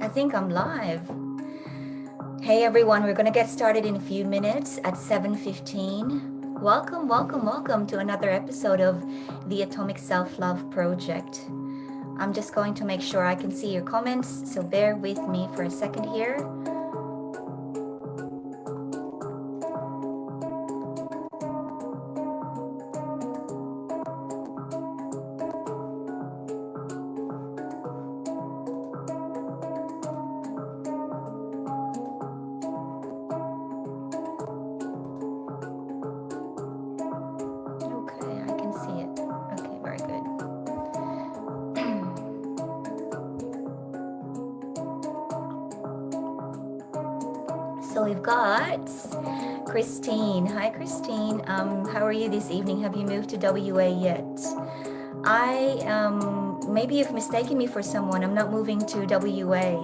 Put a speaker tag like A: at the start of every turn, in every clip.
A: I think I'm live. Hey everyone, we're going to get started in a few minutes at 7:15. Welcome to another episode of the Atomic Self-Love Project. I'm just going to make sure I can see your comments, so bear with me for a second here. So we've got Christine. Hi, Christine. How are you this evening? Have you moved to WA yet? Maybe you've mistaken me for someone. I'm not moving to WA.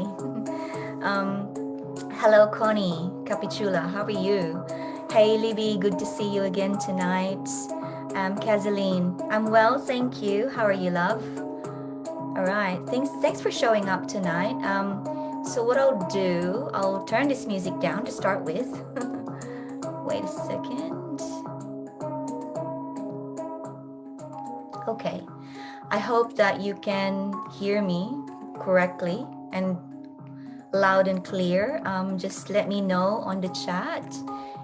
A: Hello, Connie Capitula. How are you? Hey, Libby. Good to see you again tonight. Kazaleen. I'm well, thank you. How are you, love? All right. Thanks for showing up tonight. So what I'll do, I'll turn this music down to start with. Wait a second. Okay. I hope that you can hear me correctly and loud and clear. Just let me know on the chat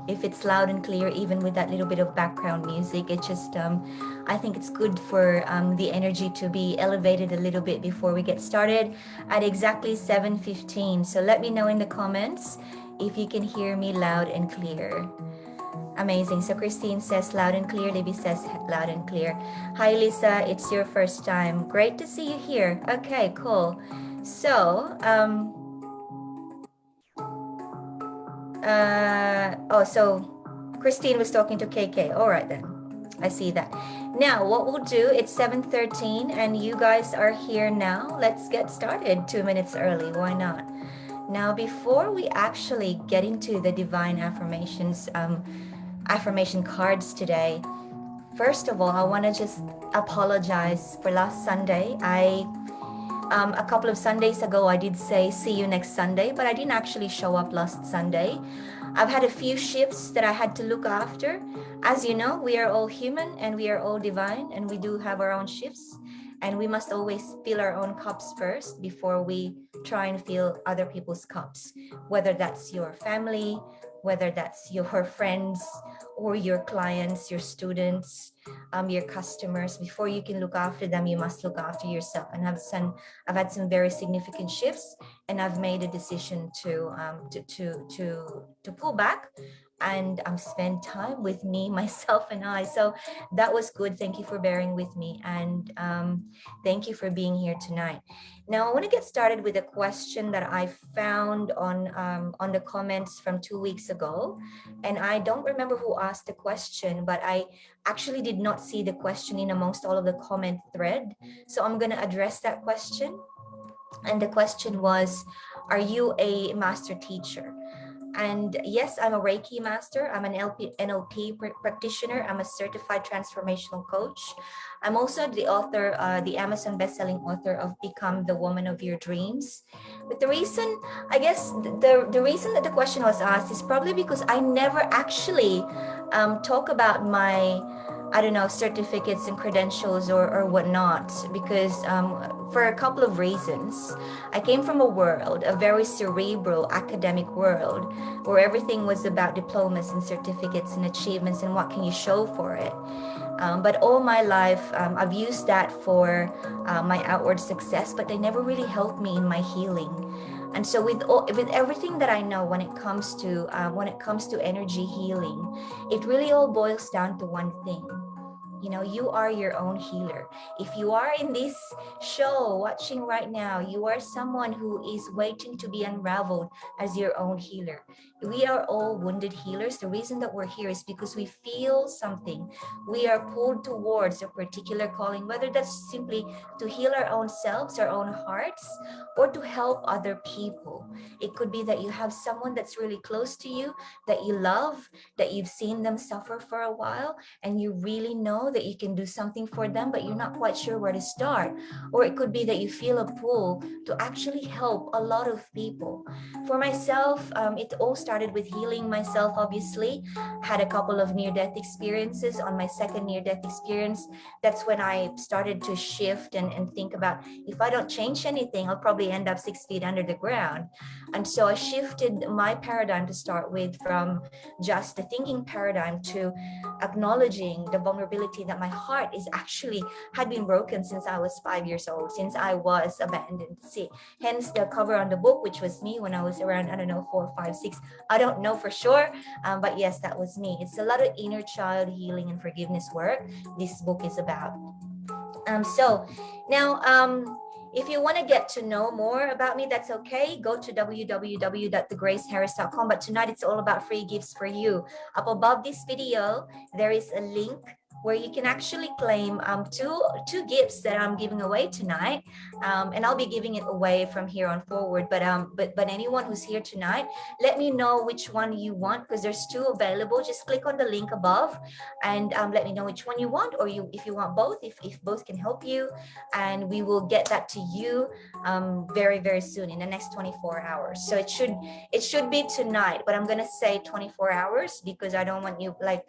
A: if it's loud and clear, even with that little bit of background music. It just, I think it's good for the energy to be elevated a little bit before we get started at exactly 7:15. So let me know in the comments if you can hear me loud and clear. Amazing. So Christine says loud and clear. Libby says loud and clear. Hi, Lisa. It's your first time. Great to see you here. Okay, cool. So, so Christine was talking to KK. All right then, I see that. Now what we'll do, it's 7:13 and you guys are here now. Let's get started 2 minutes early. Why not? Now, before we actually get into the divine affirmations, affirmation cards today, first of all, I want to just apologize for last Sunday. A couple of Sundays ago, I did say, see you next Sunday, but I didn't actually show up last Sunday. I've had a few shifts that I had to look after. As you know, we are all human and we are all divine, and we do have our own shifts, and we must always fill our own cups first before we try and fill other people's cups, whether that's your family, whether that's your friends or your clients, your students, your customers. Before you can look after them, you must look after yourself. And I've had some very significant shifts, and I've made a decision to pull back and spend time with me, myself, and I. So that was good. Thank you for bearing with me, and thank you for being here tonight. Now I want to get started with a question that I found on the comments from 2 weeks ago, and I don't remember who asked the question, but I actually did not see the question in amongst all of the comment thread. So I'm going to address that question. And the question was, are you a master teacher? And yes, I'm a Reiki master. I'm an NLP practitioner. I'm a certified transformational coach. I'm also the author, the Amazon bestselling author of Become the Woman of Your Dreams. But the reason, I guess, the reason that the question was asked is probably because I never actually talk about my, I don't know, certificates and credentials or whatnot, because for a couple of reasons. I came from a world, a very cerebral academic world, where everything was about diplomas and certificates and achievements and what can you show for it. But all my life, I've used that for my outward success, but they never really helped me in my healing. And so with everything that I know when it comes to energy healing, it really all boils down to one thing. You know, you are your own healer. If you are in this show watching right now, you are someone who is waiting to be unraveled as your own healer. We are all wounded healers. The reason that we're here is because we feel something. We are pulled towards a particular calling, whether that's simply to heal our own selves, our own hearts, or to help other people. It could be that you have someone that's really close to you, that you love, that you've seen them suffer for a while, and you really know know that you can do something for them, but you're not quite sure where to start. Or it could be that you feel a pull to actually help a lot of people. For myself, it all started with healing myself, obviously. Had a couple of near-death experiences. On my second near-death experience, that's when I started to shift and think about, if I don't change anything, I'll probably end up 6 feet under the ground. And so I shifted my paradigm to start with, from just the thinking paradigm to acknowledging the vulnerability that my heart is actually had been broken since I was 5 years old, since I was abandoned. See, hence the cover on the book, which was me when I was around, I don't know, 4, 5, 6. I don't know for sure, but yes, that was me. It's a lot of inner child healing and forgiveness work this book is about. So now, if you want to get to know more about me, that's okay. Go to www.thegraceharris.com. But tonight it's all about free gifts for you. Up above this video, there is a link where you can actually claim two gifts that I'm giving away tonight, and I'll be giving it away from here on forward. But anyone who's here tonight, let me know which one you want, because there's 2 available. Just click on the link above and let me know which one you want, or if you want both, if both can help you, and we will get that to you very, very soon, in the next 24 hours. So it should be tonight, but I'm gonna say 24 hours because I don't want you like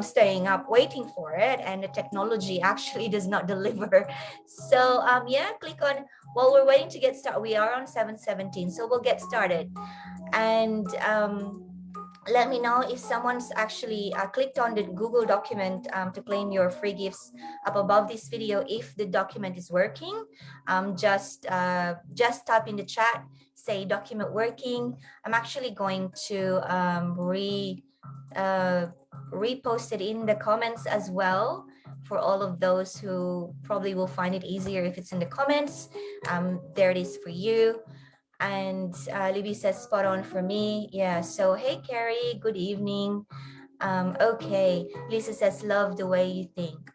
A: staying up waiting for it, and the technology actually does not deliver. So yeah, click on, while we're waiting to get started. We are on 7:17, so we'll get started. And let me know if someone's actually clicked on the Google document to claim your free gifts up above this video. If the document is working, just type in the chat, say document working. I'm actually going to repost it in the comments as well, for all of those who probably will find it easier if it's in the comments. There it is for you. And Libby says spot on for me. Yeah, so hey Carrie, good evening. Okay, Lisa says love the way you think.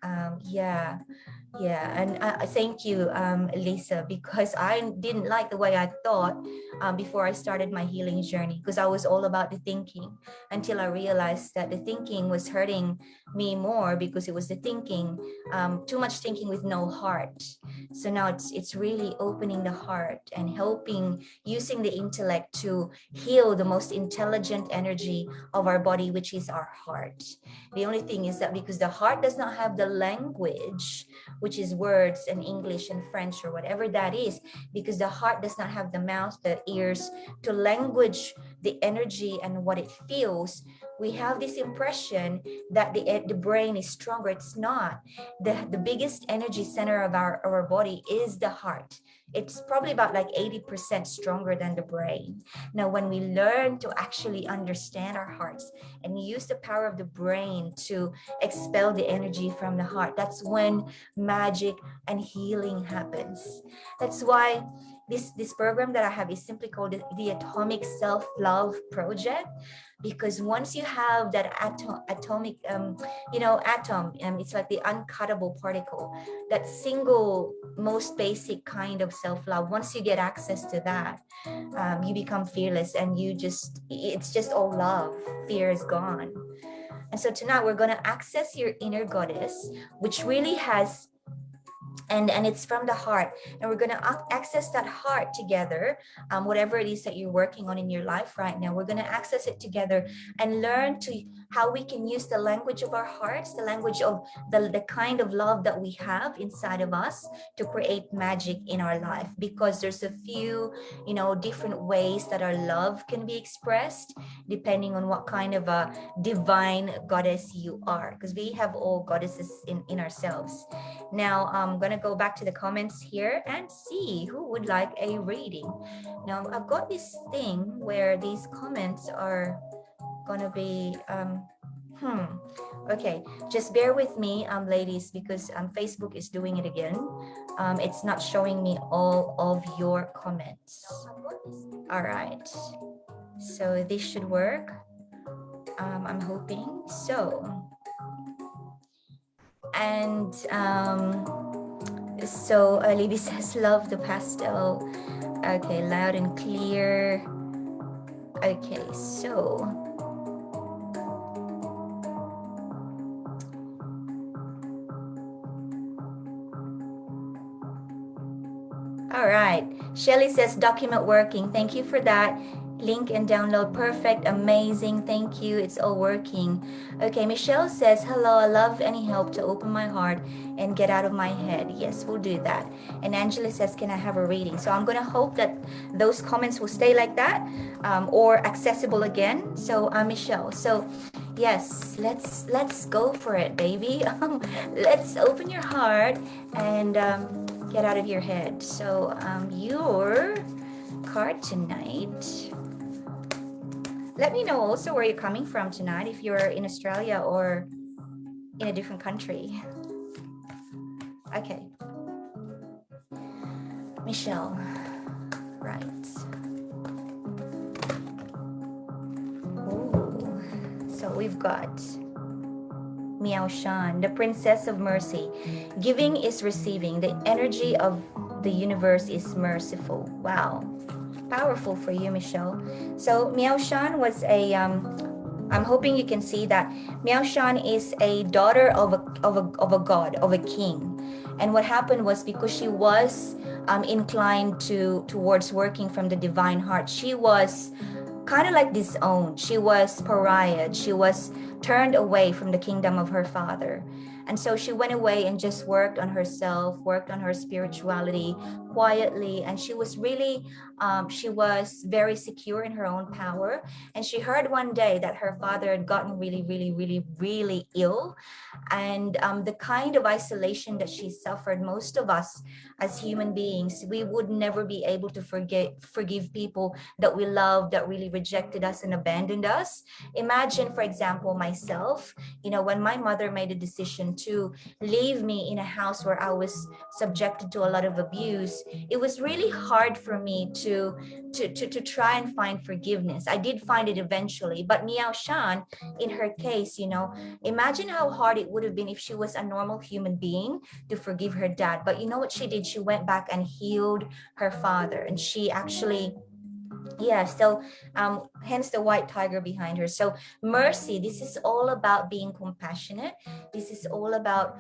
A: Yeah, and thank you, Lisa, because I didn't like the way I thought before I started my healing journey, because I was all about the thinking, until I realized that the thinking was hurting me more, because it was the thinking, too much thinking with no heart. So now it's really opening the heart and helping, using the intellect to heal the most intelligent energy of our body, which is our heart. The only thing is that because the heart does not have the language, which is words and English and French or whatever that is, because the heart does not have the mouth, the ears to language the energy and what it feels, we have this impression that the brain is stronger. It's not. The biggest energy center of our body is the heart. It's probably about like 80% stronger than the brain. Now, when we learn to actually understand our hearts and use the power of the brain to expel the energy from the heart, that's when magic and healing happens. That's why this program that I have is simply called the Atomic Self-Love Project, because once you have that atomic atom, it's like the uncuttable particle, that single most basic kind of self-love. Once you get access to that, you become fearless, and it's just all love. Fear is gone. And so tonight we're going to access your inner goddess, which really has, and it's from the heart, and we're going to access that heart together. Whatever it is that you're working on in your life right now, we're going to access it together and learn to how we can use the language of our hearts, the language of the kind of love that we have inside of us, to create magic in our life. Because there's a few different ways that our love can be expressed, depending on what kind of a divine goddess you are, because we have all goddesses in ourselves. Now I'm gonna go back to the comments here and see who would like a reading. Now I've got this thing where these comments are gonna be okay, just bear with me, ladies, because Facebook is doing it again. It's not showing me all of your comments. All right, so this should work. I'm hoping so. And so Libby says love the pastel. Okay, loud and clear. Okay, so All right. Shelly says document working. Thank you for that. Link and download. Perfect. Amazing. Thank you. It's all working. Okay. Michelle says, hello. I love any help to open my heart and get out of my head. Yes, we'll do that. And Angela says, can I have a reading? So I'm going to hope that those comments will stay like that, or accessible again. So Michelle. So yes, let's go for it, baby. Let's open your heart and get out of your head. So your card tonight, let me know also where you're coming from tonight, if you're in Australia or in a different country. Okay, Michelle, right. Ooh. So we've got Miao Shan, the Princess of Mercy. Giving is receiving. The energy of the universe is merciful. Wow. Powerful for you, Michelle. So Miao Shan was a, I'm hoping you can see that Miao Shan is a daughter of a god, of a king. And what happened was, because she was inclined towards working from the divine heart, she was kind of like disowned. She was pariah. She was turned away from the kingdom of her father. And so she went away and just worked on herself, worked on her spirituality quietly. And she was really, she was very secure in her own power. And she heard one day that her father had gotten really, really, really, really ill. And the kind of isolation that she suffered, most of us as human beings, we would never be able to forgive people that we love, that really rejected us and abandoned us. Imagine, for example, myself, when my mother made a decision to leave me in a house where I was subjected to a lot of abuse, it was really hard for me to try and find forgiveness. I did find it eventually, but Miao Shan, in her case, imagine how hard it would have been if she was a normal human being to forgive her dad. But you know what she did? She went back and healed her father, and she actually, yeah, so hence the white tiger behind her. So mercy, this is all about being compassionate. This is all about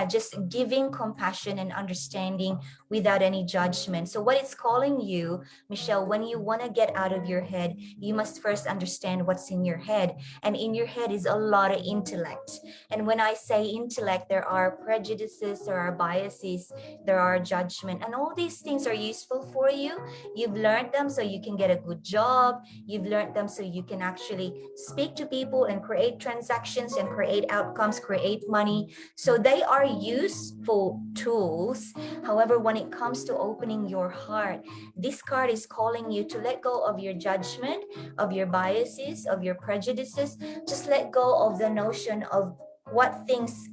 A: just giving compassion and understanding without any judgment. So what it's calling you, Michelle, when you want to get out of your head, you must first understand what's in your head. And in your head is a lot of intellect. And when I say intellect, there are prejudices, there are biases, there are judgment, and all these things are useful for you. You've learned them so you can get a good job. You've learned them so you can actually speak to people and create transactions and create outcomes, create money. So they are useful tools. However, when it comes to opening your heart, this card is calling you to let go of your judgment, of your biases, of your prejudices. Just let go of the notion of what things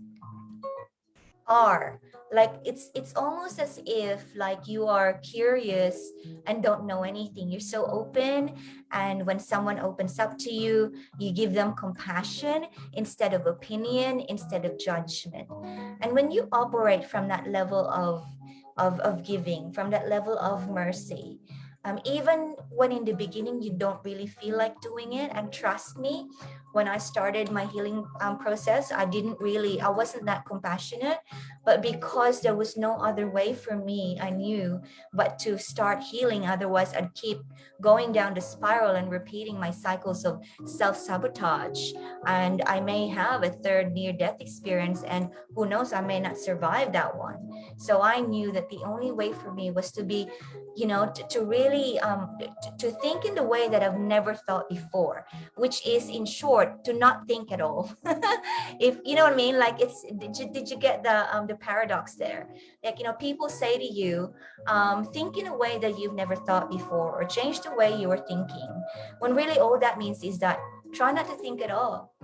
A: are. Like it's almost as if like you are curious and don't know anything. You're so open, and when someone opens up to you, you give them compassion instead of opinion, instead of judgment. And when you operate from that level of giving, from that level of mercy, even when in the beginning you don't really feel like doing it, and trust me, when I started my healing process, I wasn't that compassionate. But because there was no other way for me, I knew but to start healing. Otherwise, I'd keep going down the spiral and repeating my cycles of self-sabotage. And I may have a third near-death experience, and who knows, I may not survive that one. So I knew that the only way for me was to be, to really to think in the way that I've never thought before, which is, in short, to not think at all. If you know what I mean, like did you get the paradox there? Like, people say to you, think in a way that you've never thought before, or change the way you were thinking, when really all that means is that try not to think at all,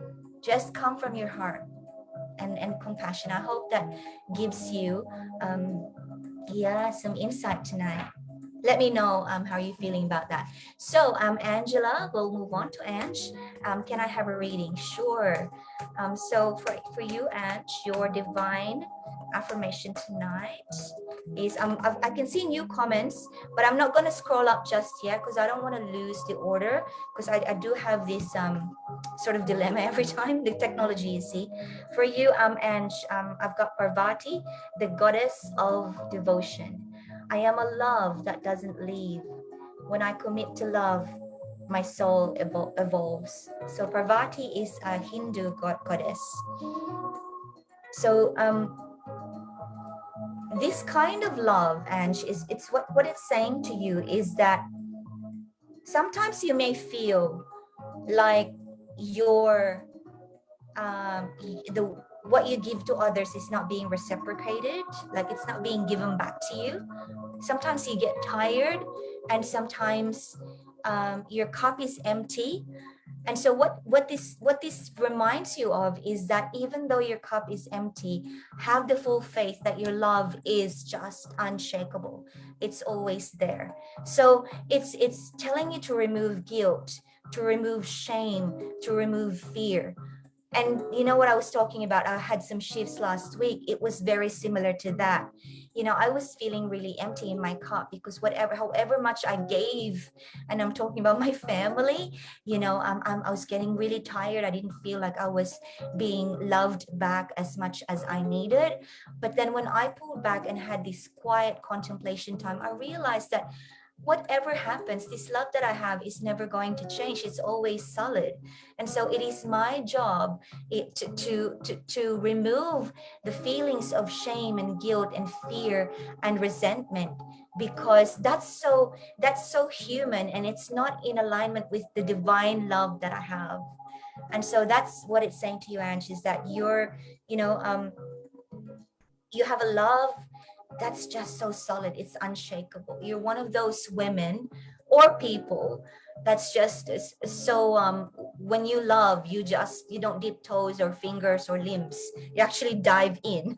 A: just come from your heart and compassion. I hope that gives you some insight tonight. Let me know how you're feeling about that. So Angela, we'll move on to Ange. Can I have a reading? Sure. So for you, Ange, your divine affirmation tonight is, I can see new comments, but I'm not going to scroll up just yet because I don't want to lose the order, because I do have this sort of dilemma every time, the technology, you see. For you, Ange, I've got Parvati, the goddess of devotion. I am a love that doesn't leave. When I commit to love, my soul evolves. So Parvati is a Hindu goddess. So this kind of love, Ange, is it's what it's saying to you is that sometimes you may feel like your the what you give to others is not being reciprocated, like it's not being given back to you. Sometimes you get tired, and sometimes your cup is empty. And so what this reminds you of is that even though your cup is empty, have the full faith that your love is just unshakable. It's always there. So it's telling you to remove guilt, to remove shame, to remove fear. And you know what I was talking about, I had some shifts last week, it was very similar to that. I was feeling really empty in my cup because however much I gave, and I'm talking about my family, I was getting really tired. I didn't feel like I was being loved back as much as I needed. But then when I pulled back and had this quiet contemplation time, I realized that whatever happens, this love that I have is never going to change. It's always solid. And so it is my job to remove the feelings of shame and guilt and fear and resentment, because that's so human, and it's not in alignment with the divine love that I have. And so that's what it's saying to you, Ange, is that you know um you have a love that's just so solid, it's unshakable. You're one of those women or people that's just so when you love, you don't dip toes or fingers or limbs, you actually dive in.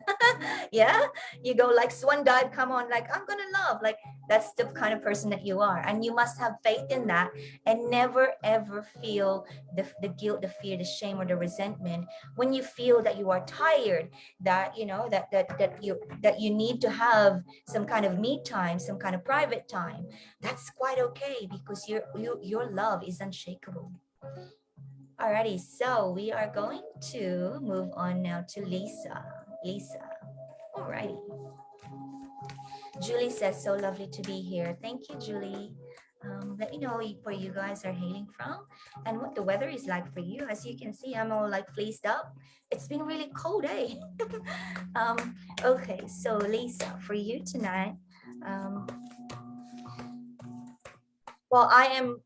A: Yeah, you go like swan dive, come on, like I'm gonna love, like that's the kind of person that you are. And you must have faith in that, and never ever feel the guilt, the fear, the shame, or the resentment when you feel that you are tired, that that you need to have some kind of me time, some kind of private time. That's quite okay, because your love is unshakable. Alrighty, so we are going to move on now to Lisa. Alrighty. Julie says, so lovely to be here. Thank you, Julie. Let me know where you guys are hailing from and what the weather is like for you. As you can see, I'm all like fleeced up. It's been really cold, eh? Okay, so Lisa, for you tonight, um, well, I am,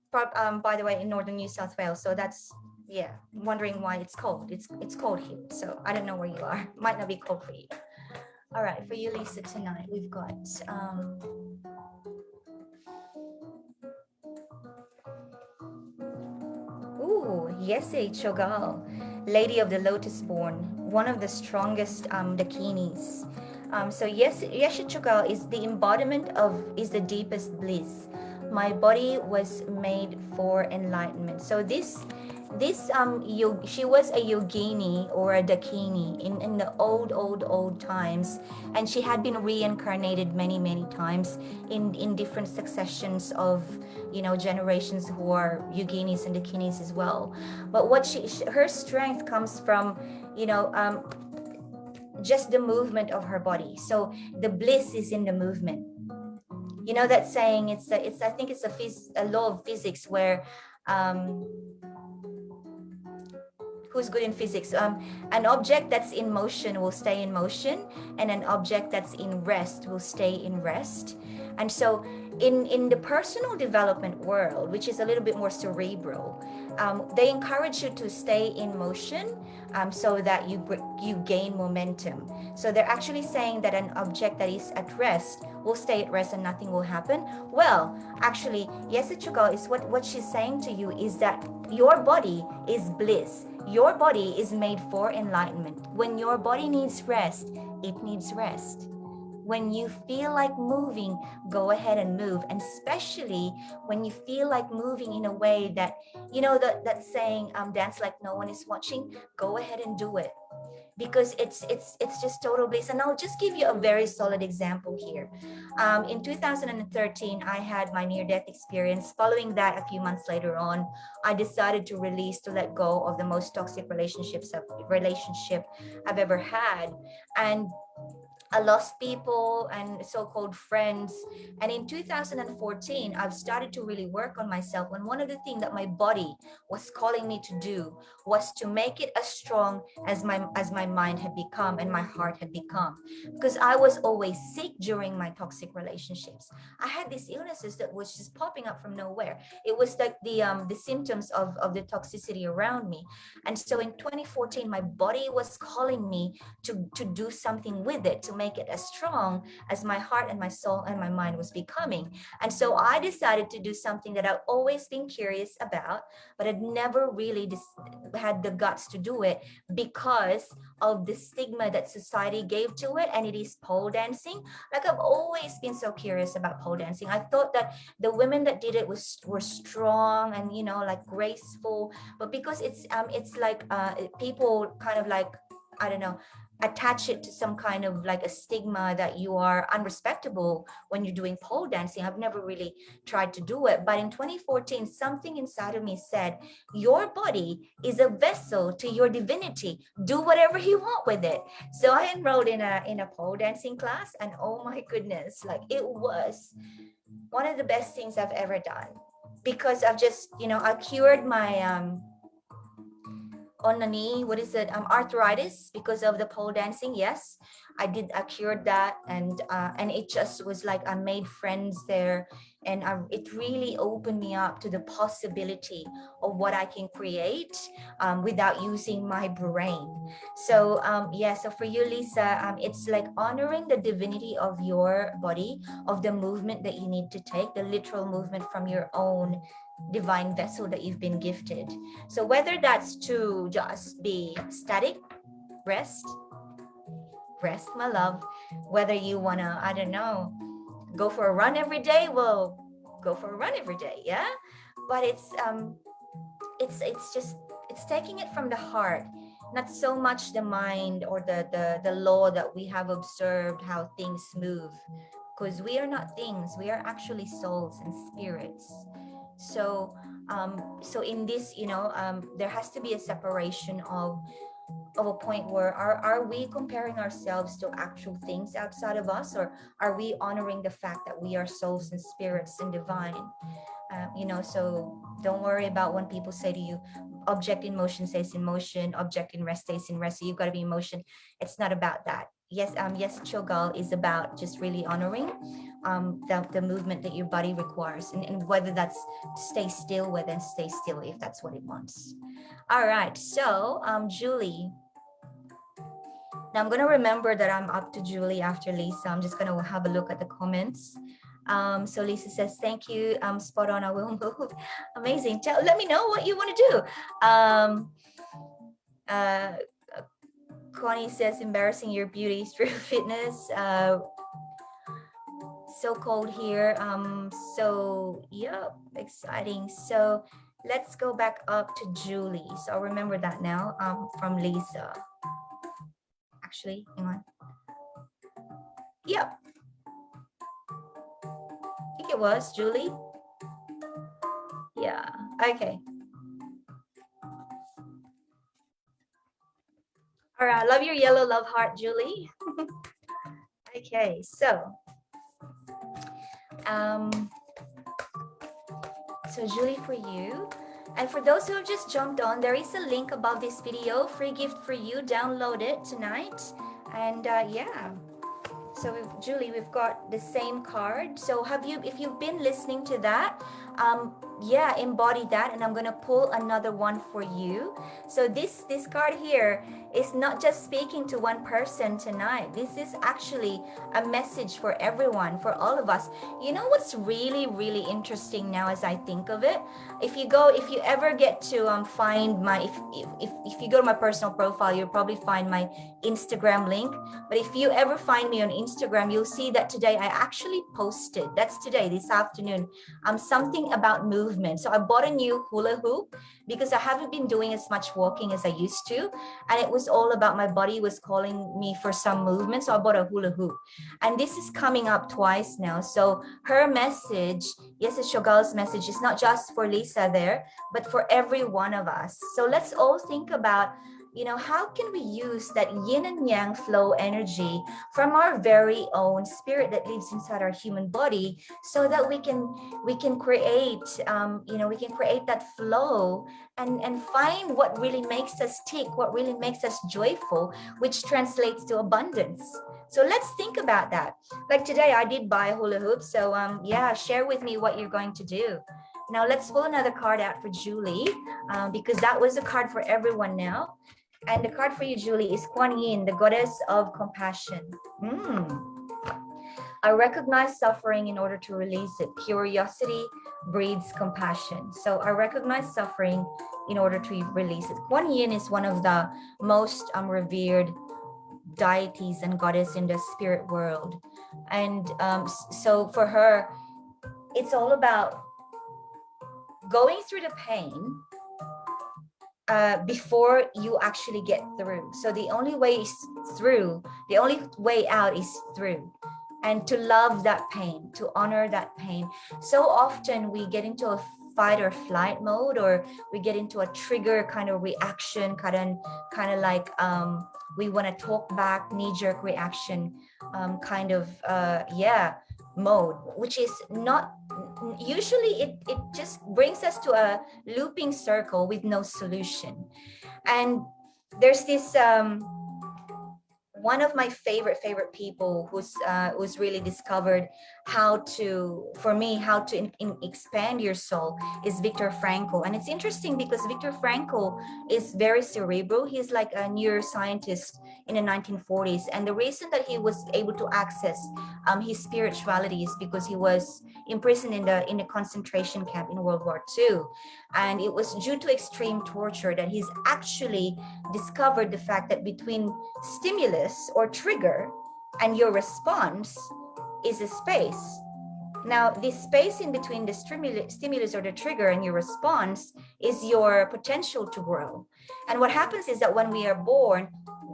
A: by the way, in northern New South Wales, so that's, yeah, wondering why it's cold. It's cold here, so I don't know where you are. Might not be cold for you. All right, for you, Lisa, tonight, we've got ooh, Yese Chogal, Lady of the Lotus Born, one of the strongest dakinis. So Yeshe Chogal is the embodiment is the deepest bliss. My body was made for enlightenment. So she was a yogini or a dakini in the old times, and she had been reincarnated many times in different successions of generations who are yoginis and dakinis as well. But her strength comes from just the movement of her body. So the bliss is in the movement. You know that saying, it's I think it's a law of physics where who's good in physics, an object that's in motion will stay in motion, and an object that's in rest will stay in rest. And so in the personal development world, which is a little bit more cerebral, they encourage you to stay in motion, so that you gain momentum. So they're actually saying that an object that is at rest will stay at rest and nothing will happen. Well, actually, yes, Chugal is what she's saying to you is that your body is bliss. Your body is made for enlightenment. When your body needs rest, it needs rest. When you feel like moving, go ahead and move. And especially when you feel like moving in a way that, that saying, dance like no one is watching, go ahead and do it. Because it's just total bliss. And I'll just give you a very solid example here. In 2013, I had my near-death experience. Following that, a few months later on, I decided to let go of the most toxic relationship I've ever had. And I lost people and so-called friends. And in 2014, I've started to really work on myself. And one of the things that my body was calling me to do was to make it as strong as my mind had become and my heart had become. Because I was always sick during my toxic relationships. I had these illnesses that was just popping up from nowhere. It was like the symptoms of the toxicity around me. And so in 2014, my body was calling me to do something with it, to make it as strong as my heart and my soul and my mind was becoming. And so I decided to do something that I've always been curious about, but I'd never really had the guts to do it because of the stigma that society gave to it, and it is pole dancing. Like, I've always been so curious about pole dancing. I thought that the women that did it were strong and, you know, like graceful, but because it's like people kind of like, I don't know, attach it to some kind of like a stigma that you are unrespectable when you're doing pole dancing. I've never really tried to do it, but in 2014 something inside of me said, your body is a vessel to your divinity, do whatever you want with it. So I enrolled in a pole dancing class, and oh my goodness, like, it was one of the best things I've ever done, because I've just, you know, I cured my on the knee, what is it, arthritis, because of the pole dancing. Yes, I cured that, and it just was like I made friends there, and it really opened me up to the possibility of what I can create without using my brain. So yeah, so for you, Lisa, it's like honoring the divinity of your body, of the movement that you need to take, the literal movement from your own divine vessel that you've been gifted. So whether that's to just be static, rest, my love, whether you wanna, I don't know, go for a run every day, well, go for a run every day, yeah. But it's just, it's taking it from the heart, not so much the mind or the law that we have observed how things move, because we are not things, we are actually souls and spirits. So so in this, you know, there has to be a separation of a point where are we comparing ourselves to actual things outside of us, or are we honoring the fact that we are souls and spirits and divine? You know, so don't worry about when people say to you, object in motion stays in motion, object in rest stays in rest, so you've got to be in motion. It's not about that. Yes, yes, Chogal is about just really honoring the movement that your body requires, and whether that's to stay still, whether stay still if that's what it wants. All right, so Julie, now I'm gonna remember that I'm up to Julie after Lisa. I'm just gonna have a look at the comments. So Lisa says, thank you, spot on, I will move. Amazing. Let me know what you want to do. Uh, Connie says, embarrassing your beauty through fitness. So cold here. So yeah, exciting. So let's go back up to Julie. So I'll remember that now, from Lisa. Actually, hang on. Yep. I think it was Julie. Yeah, okay. All right, love your yellow love heart, Julie. Okay, so Julie, for you, and for those who have just jumped on, there is a link above this video, free gift for you. Download it tonight. And yeah, so Julie, we've got the same card. So if you've been listening to that, yeah, embody that, and I'm gonna pull another one for you. So this card here is not just speaking to one person tonight. This is actually a message for everyone, for all of us. You know what's really, really interesting now as I think of it? If you ever get to find my, if you go to my personal profile, you'll probably find my Instagram link. But if you ever find me on Instagram, you'll see that today I actually posted, that's today, this afternoon, something about movement. So I bought a new hula hoop because I haven't been doing as much walking as I used to. And it was all about my body was calling me for some movement. So I bought a hula hoop. And this is coming up twice now. So her message, yes, it's Shogal's message, is not just for Lisa there, but for every one of us. So let's all think about, how can we use that yin and yang flow energy from our very own spirit that lives inside our human body, so that we can create that flow, and find what really makes us tick, what really makes us joyful, which translates to abundance. So let's think about that. Like today I did buy a hula hoop, so yeah, share with me what you're going to do. Now let's pull another card out for Julie, because that was a card for everyone now. And the card for you, Julie, is Kuan Yin, the goddess of compassion. I recognize suffering in order to release it. Curiosity breeds compassion. So I recognize suffering in order to release it. Kuan Yin is one of the most revered deities and goddess in the spirit world. And so for her, it's all about going through the pain before you actually get through. So the only way is through, the only way out is through. And to love that pain, to honor that pain. So often we get into a fight or flight mode, or we get into a trigger kind of reaction, kind of like we want to talk back, knee-jerk reaction mode, which is not usually, it just brings us to a looping circle with no solution. And there's this one of my favorite people who's really discovered how to expand your soul is Viktor Frankl. And it's interesting because Viktor Frankl is very cerebral. He's like a neuroscientist in the 1940s, and the reason that he was able to access his spirituality is because he was imprisoned in the concentration camp in World War II, and it was due to extreme torture that he's actually discovered the fact that between stimulus or trigger and your response is a space. Now, this space in between the stimulus or the trigger and your response is your potential to grow. And what happens is that when we are born,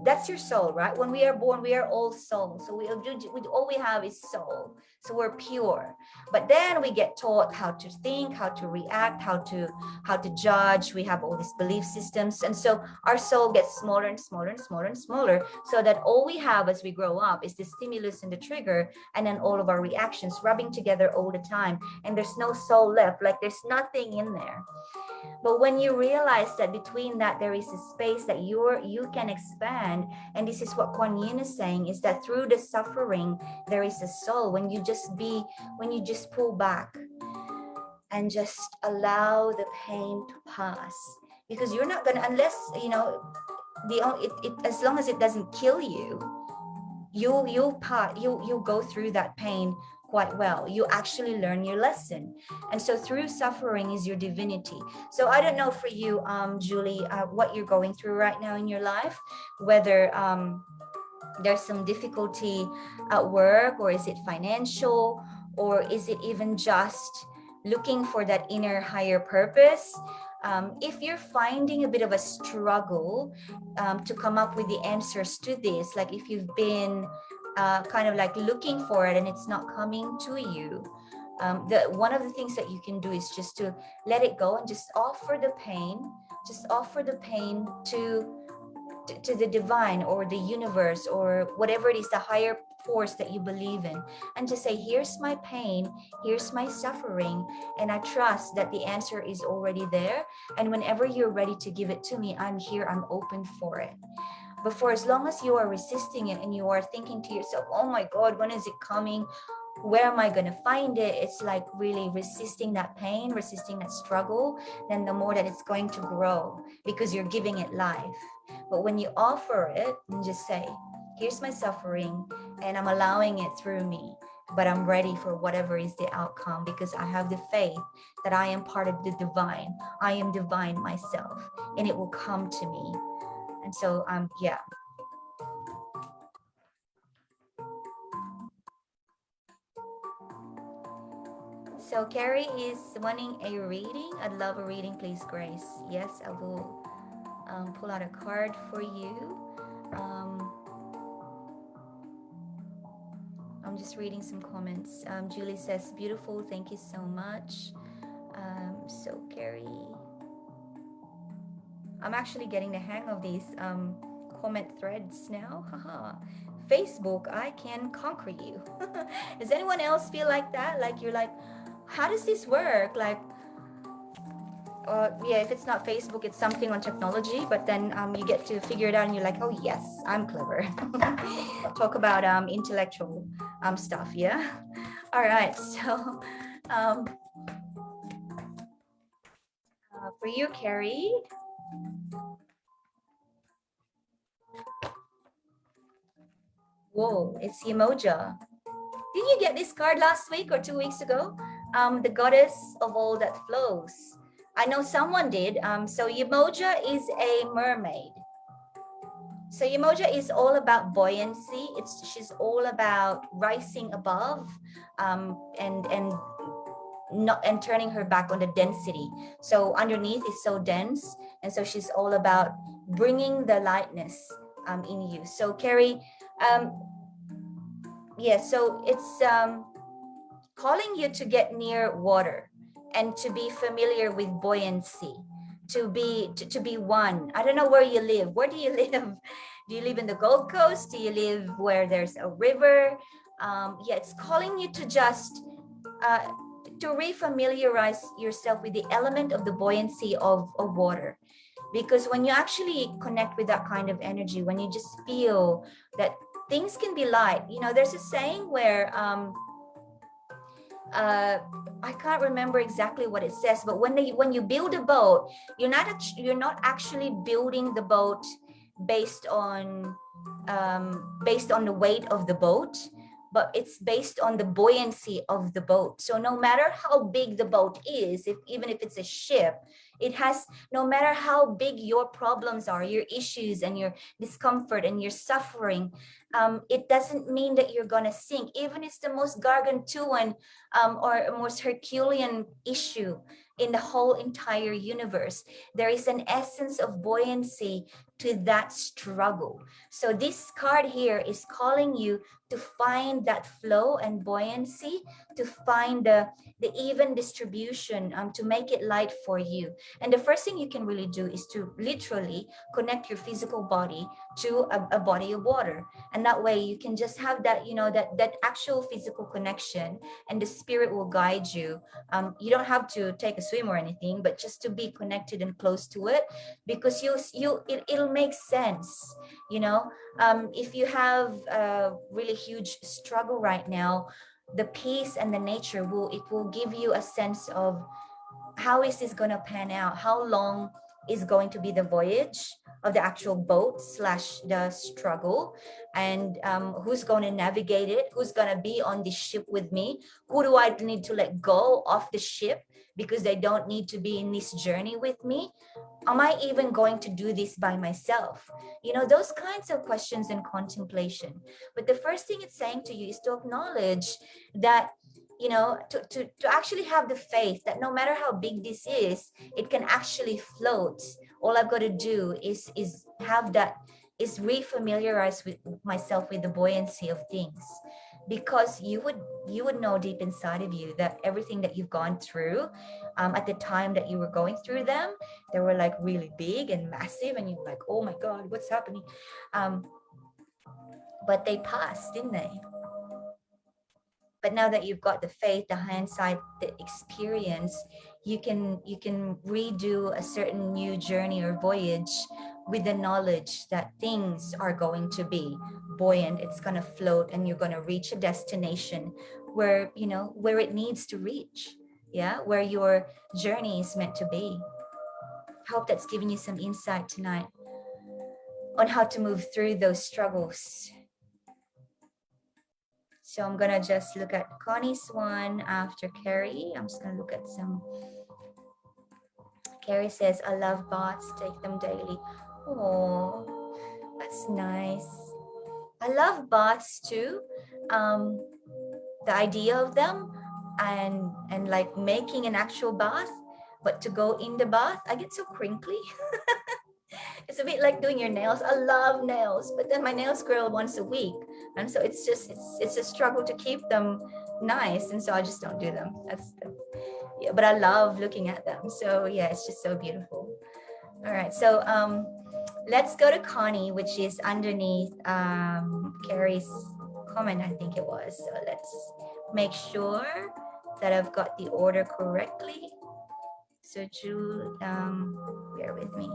A: that's your soul, right? When we are born, we are all soul. So all we have is soul. So we're pure. But then we get taught how to think, how to react, how to judge. We have all these belief systems. And so our soul gets smaller and smaller and smaller and smaller, so that all we have as we grow up is the stimulus and the trigger, and then all of our reactions rubbing together all the time. And there's no soul left, like there's nothing in there. But when you realize that between that there is a space that you can expand, and this is what Kuan Yin is saying, is that through the suffering there is a soul. When you just pull back and just allow the pain to pass, because you're not gonna, unless as long as it doesn't kill you, you'll go through that pain quite well. You actually learn your lesson. And so through suffering is your divinity. So I don't know for you, Julie, what you're going through right now in your life, whether there's some difficulty at work, or is it financial, or is it even just looking for that inner higher purpose. If you're finding a bit of a struggle to come up with the answers to this, like if you've been kind of like looking for it and it's not coming to you, one of the things that you can do is just to let it go and just offer the pain, to the divine or the universe or whatever it is, the higher force that you believe in, and just say, here's my pain, here's my suffering, and I trust that the answer is already there, and whenever you're ready to give it to me, I'm here, I'm open for it. But for as long as you are resisting it and you are thinking to yourself, oh my God, when is it coming? Where am I going to find it? It's like really resisting that pain, resisting that struggle, then the more that it's going to grow, because you're giving it life. But when you offer it and just say, here's my suffering and I'm allowing it through me, but I'm ready for whatever is the outcome, because I have the faith that I am part of the divine. I am divine myself, and it will come to me. And so, yeah. So Carrie is wanting a reading. I'd love a reading, please, Grace. Yes, I will pull out a card for you. I'm just reading some comments. Julie says, beautiful, thank you so much. So Carrie, I'm actually getting the hang of these comment threads now. Haha. Facebook, I can conquer you. Does anyone else feel like that? Like you're like, how does this work? Like, yeah, if it's not Facebook, it's something on technology, but then you get to figure it out and you're like, oh yes, I'm clever. Talk about intellectual stuff, yeah? All right, so for you, Carrie, whoa, it's Emoja. Did you get this card last week or 2 weeks ago? The goddess of all that flows. I know someone did. So Yemoja is a mermaid. So Yemoja is all about buoyancy. She's all about rising above, and not and turning her back on the density. So underneath is so dense, and so she's all about bringing the lightness in you. So Carrie, yeah. So it's calling you to get near water and to be familiar with buoyancy, to be one. I don't know where you live. Where do you live? Do you live in the Gold Coast? Do you live where there's a river? Yeah, it's calling you to just to refamiliarize yourself with the element of the buoyancy of water. Because when you actually connect with that kind of energy, when you just feel that things can be light, there's a saying where I can't remember exactly what it says, but when you build a boat, you're not actually building the boat based on the weight of the boat, but it's based on the buoyancy of the boat. So no matter how big the boat is, even if it's a ship, it has, no matter how big your problems are, your issues and your discomfort and your suffering, it doesn't mean that you're gonna sink. Even it's the most gargantuan or most Herculean issue in the whole entire universe, there is an essence of buoyancy to that struggle. So this card here is calling you to find that flow and buoyancy, to find the even distribution, to make it light for you. And the first thing you can really do is to literally connect your physical body to a body of water. And that way you can just have that, that actual physical connection, and the spirit will guide you. You don't have to take a swim or anything, but just to be connected and close to it, because it'll make sense. If you have a really huge struggle right now, the peace and the nature will give you a sense of how is this going to pan out, how long is going to be the voyage of the actual boat slash the struggle, and who's going to navigate it, who's going to be on the ship with me, who do I need to let go of the ship because they don't need to be in this journey with me. Am I even going to do this by myself? Those kinds of questions and contemplation. But the first thing it's saying to you is to acknowledge that, to actually have the faith that no matter how big this is, it can actually float. All I've got to do is refamiliarize with myself with the buoyancy of things. Because you would know deep inside of you that everything that you've gone through, at the time that you were going through them, they were like really big and massive, and you're like, oh my God, what's happening? But they passed, didn't they? But now that you've got the faith, the hindsight, the experience, you can redo a certain new journey or voyage with the knowledge that things are going to be buoyant, it's going to float, and you're going to reach a destination where it needs to reach. Yeah, where your journey is meant to be. Hope that's giving you some insight tonight on how to move through those struggles. So I'm gonna just look at Connie's one after Carrie. I'm just gonna look at some. Carrie says, I love bots, take them daily. Oh, that's nice. I love bots too. The idea of them and like making an actual bath, but to go in the bath, I get so crinkly. It's a bit like doing your nails. I love nails, but then my nails curl once a week, and so it's a struggle to keep them nice, and so I just don't do them. That's yeah, but I love looking at them. So yeah, it's just so beautiful. All right, so let's go to Connie, which is underneath Carrie's comment, I think it was. So let's make sure that I've got the order correctly. So Jewel, bear with me.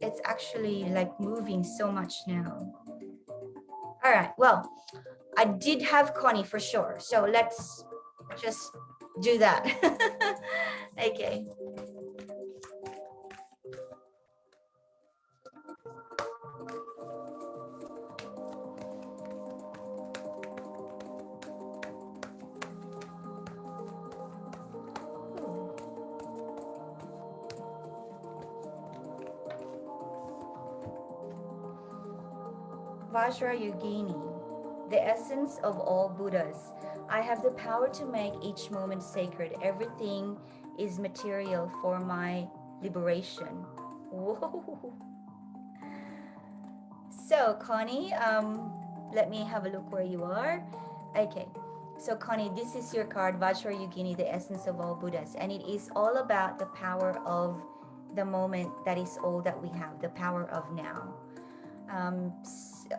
A: It's actually like moving so much now. All right, well, I did have Connie for sure. So let's just do that. Okay. Vajrayogini, the essence of all Buddhas. I have the power to make each moment sacred. Everything is material for my liberation. Whoa. So Connie, let me have a look where you are. Okay. So Connie, this is your card, Vajrayogini, the essence of all Buddhas. And it is all about the power of the moment that is all that we have, the power of now.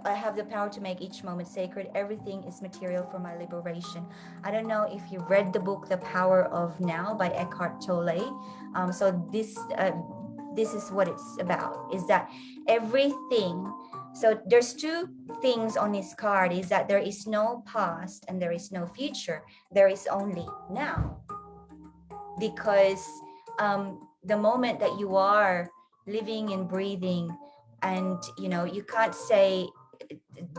A: I have the power to make each moment sacred. Everything is material for my liberation. I don't know if you've read the book The Power of Now by Eckhart Tolle. So this is what it's about, is that everything, so there's two things on this card, is that there is no past and there is no future. There is only now. Because the moment that you are living and breathing, and you can't say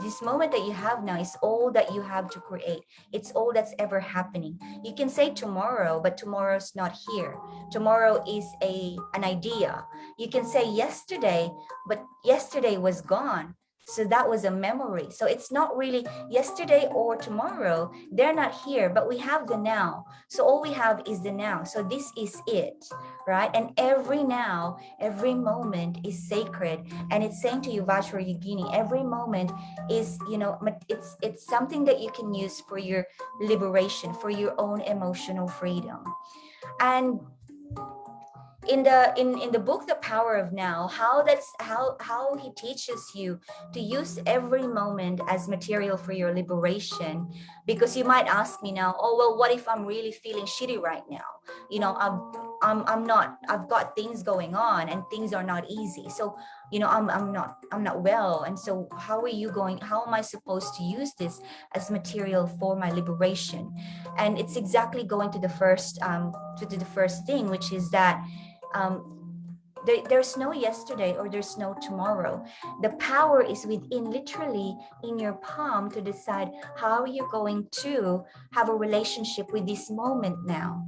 A: this moment that you have now is all that you have to create. It's all that's ever happening. You can say tomorrow, but tomorrow's not here. Tomorrow is an idea. You can say yesterday, but yesterday was gone. So that was a memory. So it's not really yesterday or tomorrow. They're not here, but we have the now. So all we have is the now. So this is it, right? And every now, every moment is sacred. And it's saying to you, Vajrayogini, every moment is, it's something that you can use for your liberation, for your own emotional freedom. And in the book The Power of Now, how he teaches you to use every moment as material for your liberation. Because you might ask me now, oh well, what if I'm really feeling shitty right now? I've got things going on and things are not easy. So I'm not well. And so how am I supposed to use this as material for my liberation? And it's exactly going to the first thing, which is that there's no yesterday or there's no tomorrow. The power is within, literally in your palm, to decide how you're going to have a relationship with this moment now.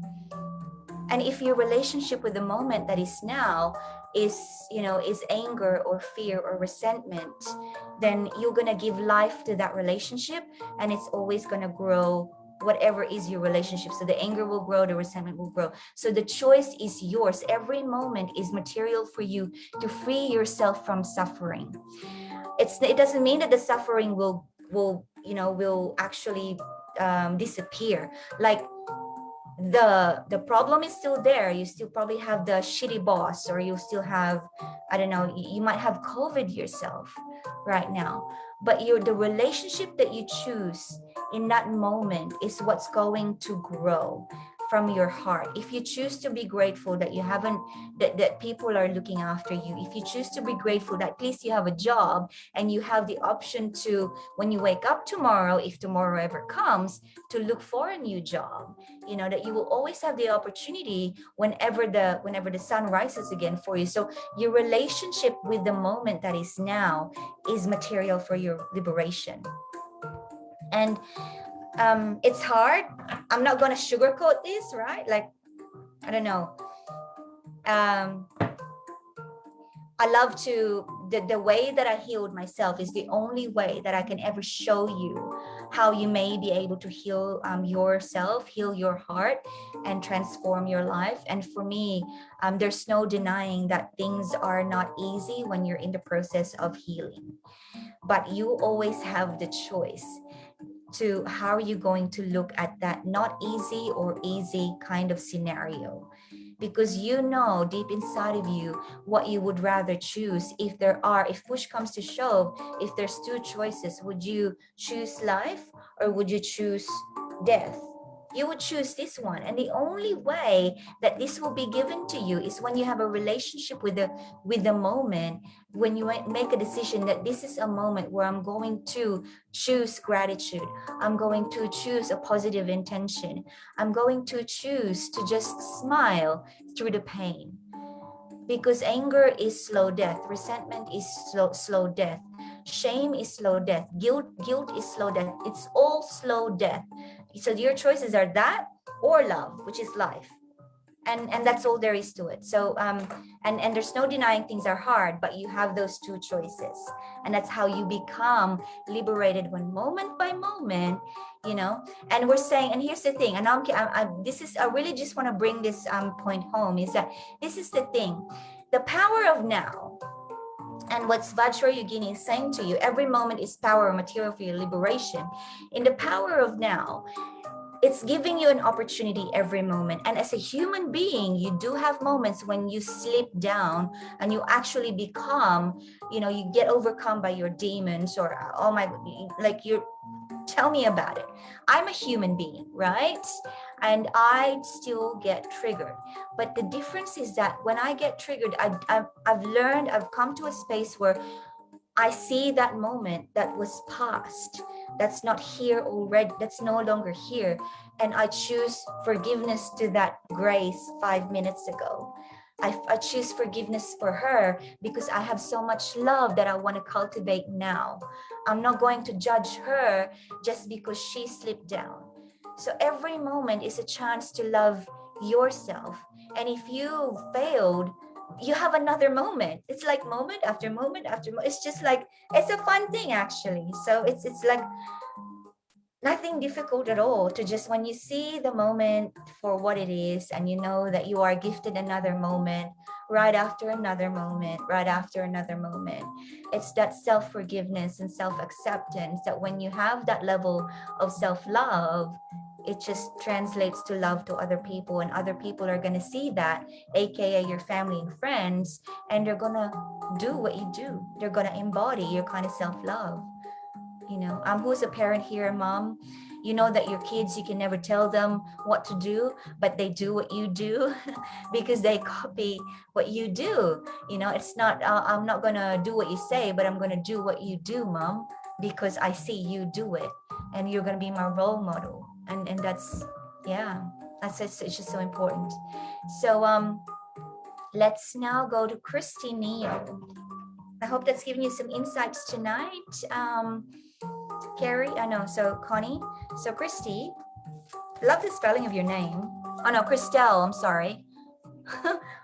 A: And if your relationship with the moment that is now is anger or fear or resentment, then you're going to give life to that relationship, and it's always going to grow, whatever is your relationship. So the anger will grow, the resentment will grow. So the choice is yours. Every moment is material for you to free yourself from suffering. It doesn't mean that the suffering will actually disappear. Like the problem is still there. You still probably have the shitty boss, or you still have, I don't know, you might have COVID yourself right now. But the relationship that you choose in that moment is what's going to grow from your heart. If you choose to be grateful that that people are looking after you, if you choose to be grateful that at least you have a job and you have the option to, when you wake up tomorrow, if tomorrow ever comes, to look for a new job, that you will always have the opportunity whenever the sun rises again for you. So your relationship with the moment that is now is material for your liberation. And it's hard. I'm not going to sugarcoat this, right? Like, I don't know. I love to, the way that I healed myself is the only way that I can ever show you how you may be able to heal yourself, heal your heart, and transform your life. And for me, there's no denying that things are not easy when you're in the process of healing. But you always have the choice to how are you going to look at that not easy or easy kind of scenario. because you know deep inside of you what you would rather choose. If push comes to shove, if there's two choices, would you choose life or would you choose death? You would choose this one. And the only way that this will be given to you is when you have a relationship with the moment, when you make a decision that this is a moment where I'm going to choose gratitude. I'm going to choose a positive intention. I'm going to choose to just smile through the pain. Because anger is slow death, resentment is slow death, shame is slow death, guilt is slow death. It's all slow death. So your choices are that or love, which is life. And that's all there is to it. So and there's no denying things are hard, but you have those two choices, and that's how you become liberated, when moment by moment, you know. And we're saying, and here's the thing, and I really just want to bring this point home, is that this is the thing, the power of now. And what Vajra Yogini is saying to you, every moment is power or material for your liberation. In the power of now, it's giving you an opportunity every moment. And as a human being, you do have moments when you slip down and you actually become, you get overcome by your demons, or, oh my, like tell me about it. I'm a human being, right? And I still get triggered. But the difference is that when I get triggered, I've come to a space where I see that moment that was past, that's not here already, that's no longer here. And I choose forgiveness to that Grace 5 minutes ago. I choose forgiveness for her because I have so much love that I want to cultivate now. I'm not going to judge her just because she slipped down. So every moment is a chance to love yourself. And if you failed, you have another moment. It's like moment after moment after moment. It's just like, it's a fun thing actually. So it's like nothing difficult at all, to just, when you see the moment for what it is, and you know that you are gifted another moment right after another moment right after another moment. It's that self-forgiveness and self-acceptance, that when you have that level of self-love, it just translates to love to other people, and other people are going to see that, aka your family and friends, and they're going to do what you do. They're going to embody your kind of self-love. Who's a parent here, mom? You know that your kids, you can never tell them what to do, but they do what you do because they copy what you do. It's not, I'm not going to do what you say, but I'm going to do what you do, mom, because I see you do it, and you're going to be my role model. And that's, yeah, it's just so important. So let's now go to Christy Neal. I hope that's giving you some insights tonight. Carrie, I know, so Connie. So Christy, love the spelling of your name. Oh no, Christelle, I'm sorry.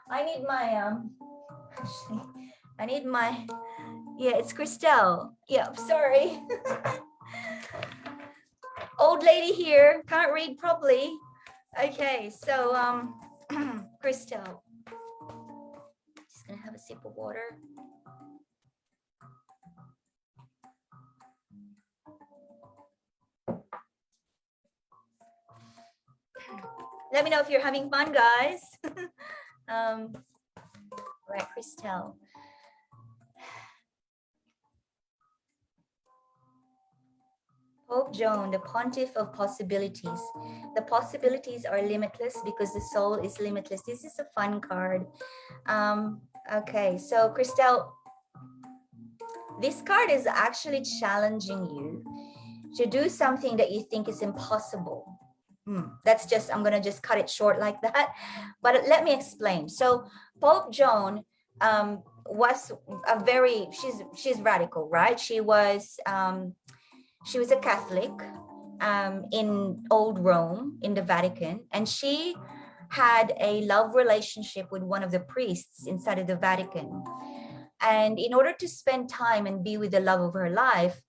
A: I need my, actually, I need my, yeah, it's Christelle. Yeah, I'm sorry. Old lady here, can't read properly. Okay, so Christelle. Just gonna have a sip of water. Let me know if you're having fun, guys. Right, Christelle. Pope Joan, the pontiff of possibilities. The possibilities are limitless because the soul is limitless. This is a fun card. Okay, so Christelle, this card is actually challenging you to do something that you think is impossible. That's just, I'm going to just cut it short like that. But let me explain. So Pope Joan was a very, she's radical, right? She was a Catholic in old Rome, in the Vatican, and she had a love relationship with one of the priests inside of the Vatican. And in order to spend time and be with the love of her life,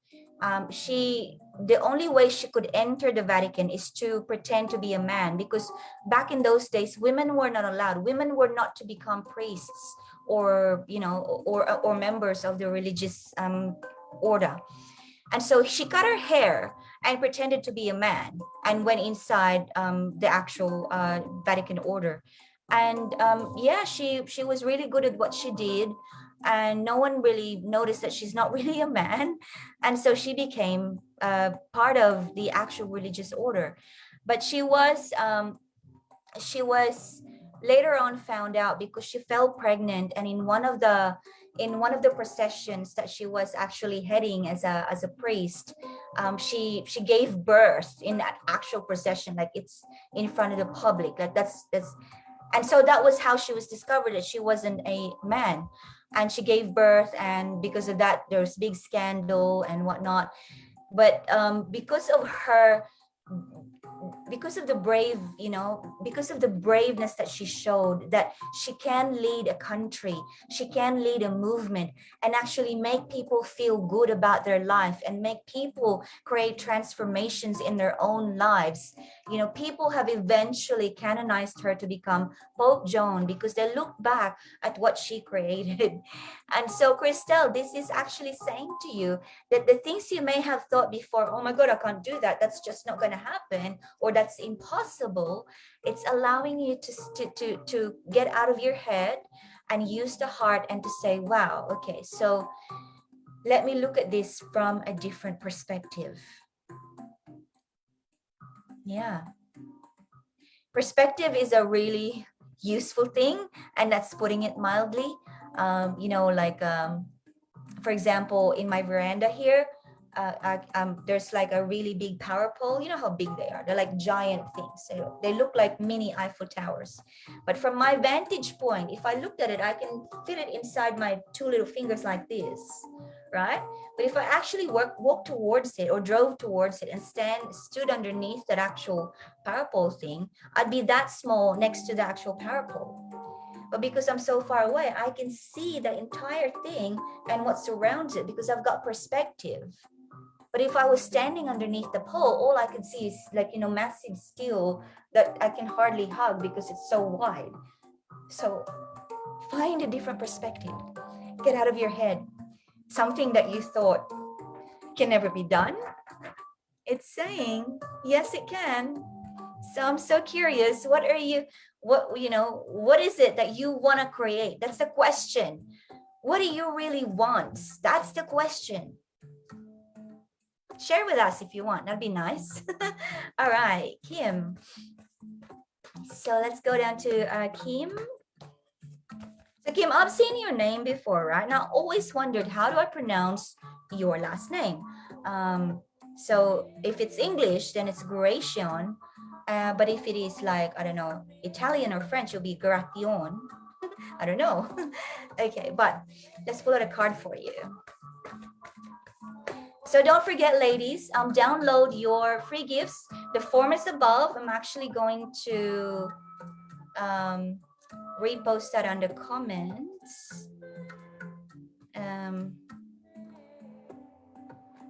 A: the only way she could enter the Vatican is to pretend to be a man, because back in those days, women were not allowed. Women were not to become priests or, or members of the religious order. And so she cut her hair and pretended to be a man and went inside the actual Vatican order. And yeah, she was really good at what she did, and no one really noticed that she's not really a man. And so she became part of the actual religious order. But she was later on found out because she fell pregnant, and in one of the processions that she was actually heading as a priest, she gave birth in that actual procession, like it's in front of the public, like that's and so that was how she was discovered, that she wasn't a man. And she gave birth, and because of that there's big scandal and whatnot. But because of the brave, because of the braveness that she showed, that she can lead a country, she can lead a movement, and actually make people feel good about their life, and make people create transformations in their own lives. People have eventually canonized her to become Pope Joan, because they look back at what she created. And so, Christelle, this is actually saying to you that the things you may have thought before, oh my God, I can't do that, that's just not going to happen, or that's impossible, it's allowing you to get out of your head and use the heart, and to say, wow, okay, so let me look at this from a different perspective. Yeah. Perspective is a really useful thing, and that's putting it mildly. For example, in my veranda here, there's like a really big power pole. You know how big they are. They're like giant things. They look like mini Eiffel Towers. But from my vantage point, if I looked at it, I can fit it inside my two little fingers like this, right? But if I actually walk towards it, or drove towards it, and stood underneath that actual power pole thing, I'd be that small next to the actual power pole. But because I'm so far away, I can see the entire thing and what surrounds it, because I've got perspective. But if I was standing underneath the pole, all I could see is like, massive steel that I can hardly hug because it's so wide. So find a different perspective. Get out of your head. Something that you thought can never be done, it's saying, yes, it can. So I'm so curious, what is it that you want to create? That's the question. What do you really want? That's the question. Share with us if you want. That'd be nice. All right, Kim. So let's go down to Kim. So Kim, I've seen your name before, right? Now, I always wondered, how do I pronounce your last name? So if it's English, then it's Gracion. But if it is like, I don't know, Italian or French, it'll be Gration. I don't know. Okay, but let's pull out a card for you. So don't forget, ladies, download your free gifts. The form is above. I'm actually going to repost that on the comments.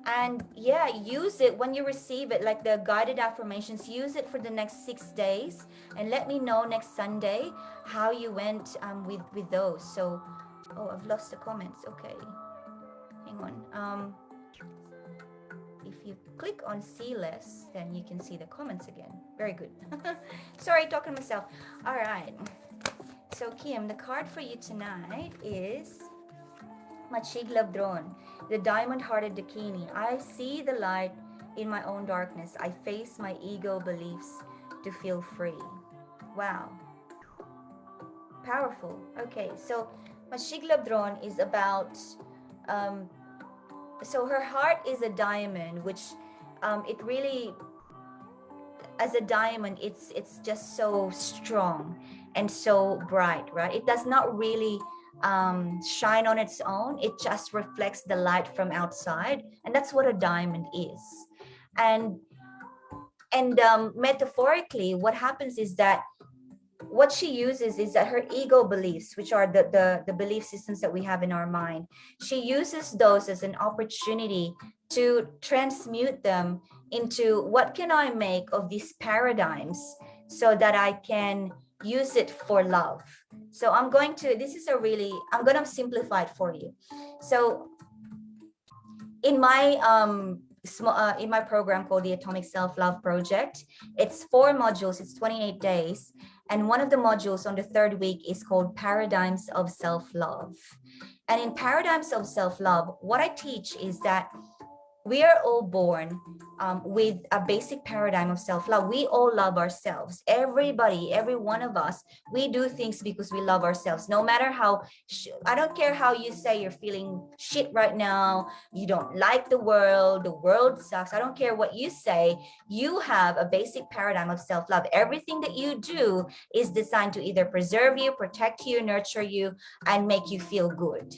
A: And yeah, use it when you receive it, like the guided affirmations. Use it for the next 6 days, and let me know next Sunday how you went with those. So, oh, I've lost the comments. Okay, hang on. If you click on see less, then you can see the comments again. Very good. Sorry, talking to myself. All right. So Kim, the card for you tonight is Machiglabdron, the diamond-hearted Dakini. I see the light in my own darkness. I face my ego beliefs to feel free. Wow. Powerful. Okay, so Machiglabdron is about, so her heart is a diamond, which it really, as a diamond, it's just so strong and so bright, right? It does not really shine on its own. It just reflects the light from outside, and that's what a diamond is. And metaphorically, what happens is that what she uses is that her ego beliefs, which are the belief systems that we have in our mind, she uses those as an opportunity to transmute them into, what can I make of these paradigms so that I can use it for love. So I'm going to simplify it for you. So in my in my program called the Atomic Self-Love Project. It's 4 modules, it's 28 days. And one of the modules on the 3rd week is called Paradigms of Self-Love. And in Paradigms of Self-Love, what I teach is that we are all born with a basic paradigm of self-love. We all love ourselves. Everybody, every one of us, we do things because we love ourselves. No matter how, I don't care how you say you're feeling shit right now, you don't like the world sucks. I don't care what you say. You have a basic paradigm of self-love. Everything that you do is designed to either preserve you, protect you, nurture you, and make you feel good.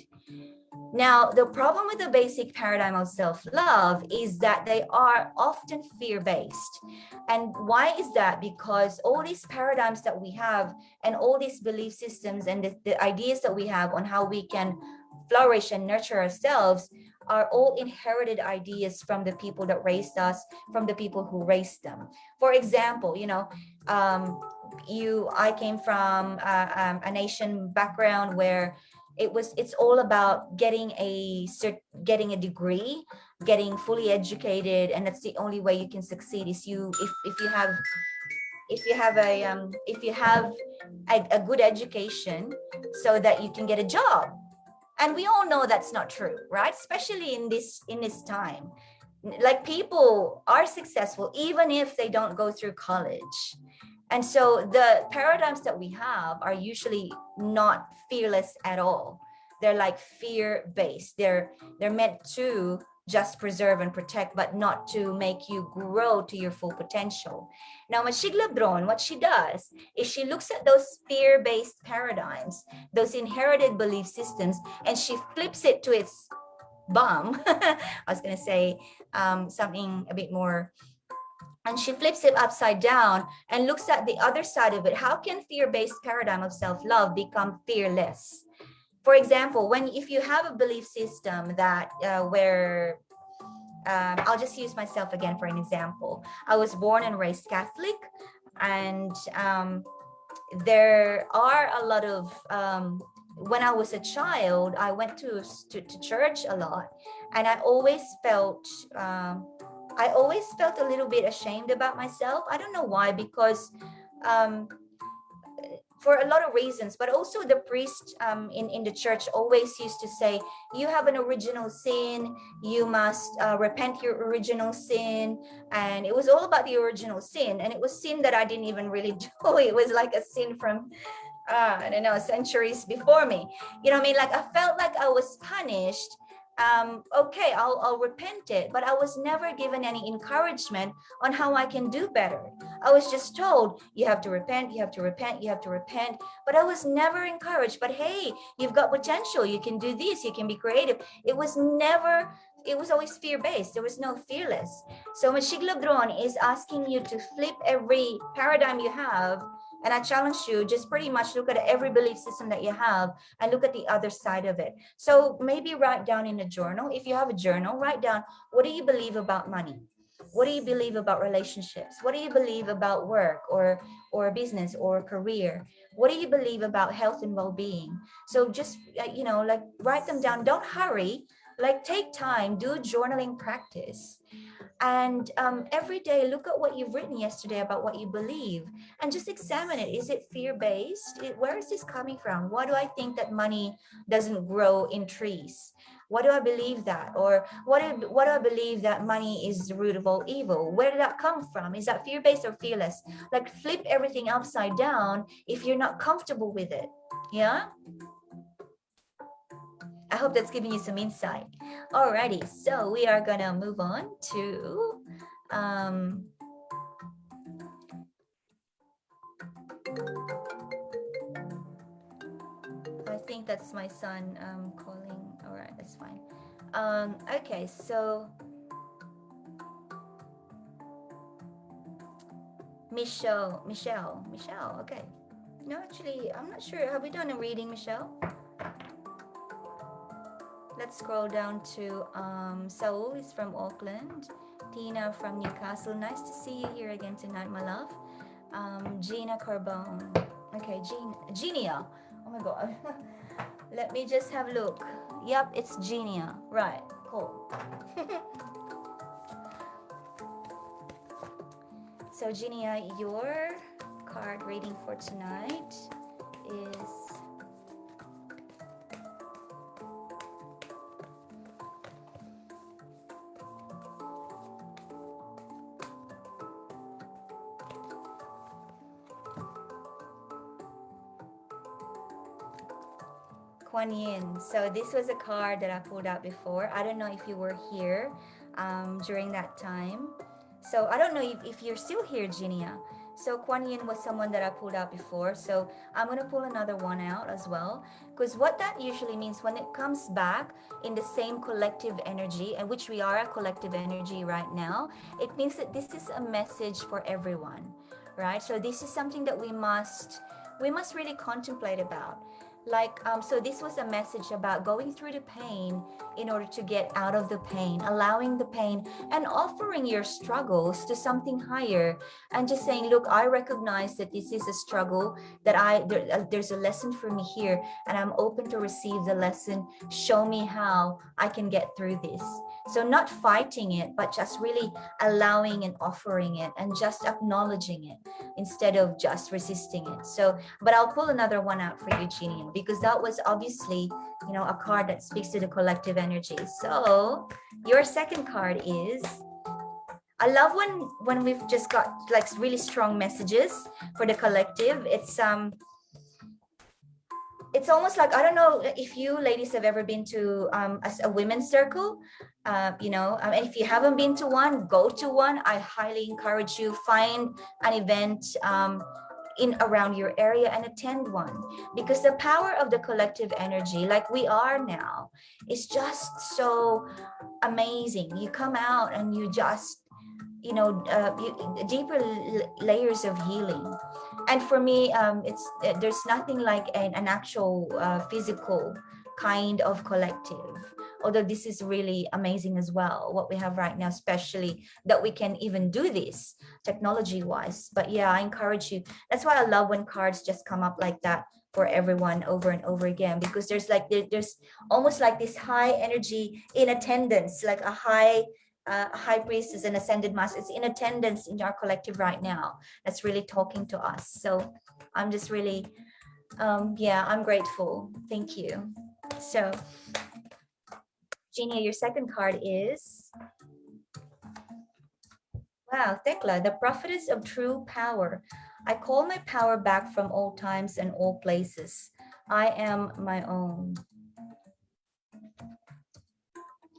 A: Now, the problem with the basic paradigm of self-love is that they are often fear-based. And why is that? Because all these paradigms that we have and all these belief systems and the ideas that we have on how we can flourish and nurture ourselves are all inherited ideas from the people that raised us, from the people who raised them. For example, I came from a nation background where it's all about getting a degree, getting fully educated, and that's the only way you can succeed. Is if you have a good education so that you can get a job. And we all know that's not true, right? Especially in this time, like, people are successful even if they don't go through college. And so the paradigms that we have are usually not fearless at all. They're like fear-based. They're meant to just preserve and protect, but not to make you grow to your full potential. Now, Mashig Lebron, what she does is she looks at those fear-based paradigms, those inherited belief systems, and she flips it to its bum. I was going to say something a bit more, and she flips it upside down and looks at the other side of it. How can fear-based paradigm of self-love become fearless? For example, if you have a belief system that where I'll just use myself again for an example. I was born and raised Catholic, and there are a lot of when I was a child, I went to church a lot, and I always felt a little bit ashamed about myself. I don't know why, because for a lot of reasons, but also the priest in the church always used to say, you have an original sin, you must repent your original sin. And it was all about the original sin, and it was sin that I didn't even really do. It was like a sin from I don't know, centuries before me. You know what I mean? Like, I felt like I was punished. Okay, I'll repent it, but I was never given any encouragement on how I can do better. I was just told, you have to repent, you have to repent, you have to repent, but I was never encouraged. But hey, you've got potential, you can do this, you can be creative. It was always fear-based. There was no fearless. So Mashig Labdron is asking you to flip every paradigm you have. And I challenge you, just pretty much look at every belief system that you have and look at the other side of it. So maybe write down in a journal. If you have a journal, write down, what do you believe about money? What do you believe about relationships? What do you believe about work or business or career? What do you believe about health and well-being? So just, like, write them down. Don't hurry. Like, take time, do journaling practice. And every day, look at what you've written yesterday about what you believe and just examine it. Is it fear-based? Where is this coming from? Why do I think that money doesn't grow in trees? Why do I believe that? Or what do I believe that money is the root of all evil? Where did that come from? Is that fear-based or fearless? Like, flip everything upside down if you're not comfortable with it. Yeah? I hope that's giving you some insight. Alrighty, so we are gonna move on to I think that's my son calling. All right, that's fine. Okay, so Michelle. Okay. No, actually, I'm not sure. Have we done a reading, Michelle? Let's scroll down to Saul is from Auckland. Tina from Newcastle. Nice to see you here again tonight, my love. Gina Carbone. Okay, Genia. Oh my god. Let me just have a look. Yep, it's Genia. Right, cool. So Ginia, your card reading for tonight is Kuan Yin. So this was a card that I pulled out before. I don't know if you were here during that time. So I don't know if you're still here, Ginia. So Kuan Yin was someone that I pulled out before. So I'm going to pull another one out as well. Because what that usually means when it comes back in the same collective energy, and which we are a collective energy right now, it means that this is a message for everyone, right? So this is something that we must really contemplate about. Like so this was a message about going through the pain in order to get out of the pain, allowing the pain and offering your struggles to something higher, and just saying, look, I recognize that this is a struggle, that there's a lesson for me here, and I'm open to receive the lesson. Show me how I can get through this. So not fighting it, but just really allowing and offering it and just acknowledging it instead of just resisting it. So but I'll pull another one out for you, Jeannie, because that was obviously, a card that speaks to the collective energy. So your second card is, I love when we've just got like really strong messages for the collective. It's almost like, I don't know if you ladies have ever been to a women's circle. If you haven't been to one, go to one. I highly encourage you, find an event in around your area and attend one, because the power of the collective energy, like we are now, is just so amazing. You come out and you just deeper layers of healing. And for me, there's nothing like an actual physical kind of collective, although this is really amazing as well, what we have right now, especially that we can even do this technology wise. But yeah, I encourage you. That's why I love when cards just come up like that for everyone over and over again, because there's almost like this high energy in attendance, like a high priestess and ascended master is in attendance in our collective right now. That's really talking to us. So I'm just really, I'm grateful. Thank you. So, Genia, your second card is, wow, Thekla, the prophetess of true power. I call my power back from all times and all places. I am my own.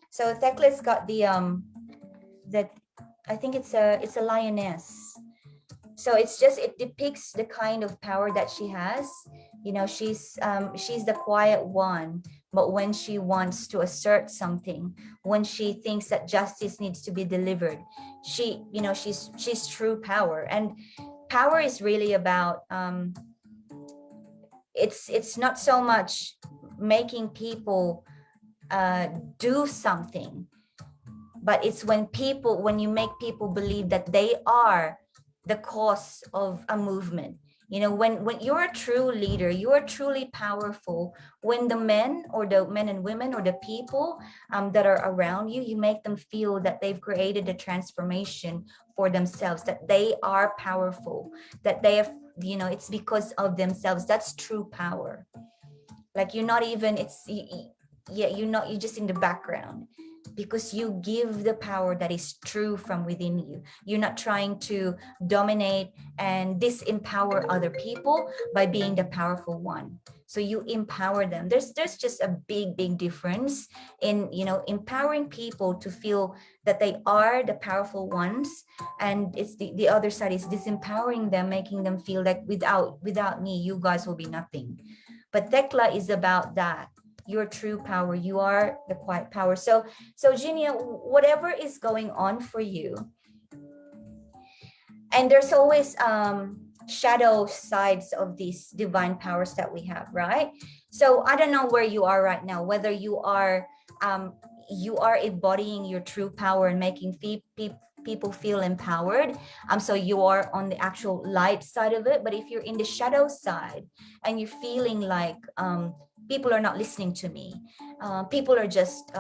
A: So Thekla's got the that I think it's a lioness. So it depicts the kind of power that she has. She's the quiet one, but when she wants to assert something, when she thinks that justice needs to be delivered, she's true power. And power is really about it's not so much making people do something, but it's when you make people believe that they are the cause of a movement. When you're a true leader, you are truly powerful. When the men and women or the people that are around you, you make them feel that they've created a transformation for themselves, that they are powerful, that they have, it's because of themselves. That's true power. Like you're just in the background, because you give the power that is true from within you. You're not trying to dominate and disempower other people by being the powerful one. So you empower them. There's just a big difference in empowering people to feel that they are the powerful ones, and it's the other side is disempowering them, making them feel like without me you guys will be nothing. But Thekla is about that. Your true power. You are the quiet power. So Ginia, whatever is going on for you, and there's always shadow sides of these divine powers that we have, right? So I don't know where you are right now, whether you are embodying your true power and making people feel empowered. So you are on the actual light side of it. But if you're in the shadow side and you're feeling like people are not listening to me, people are just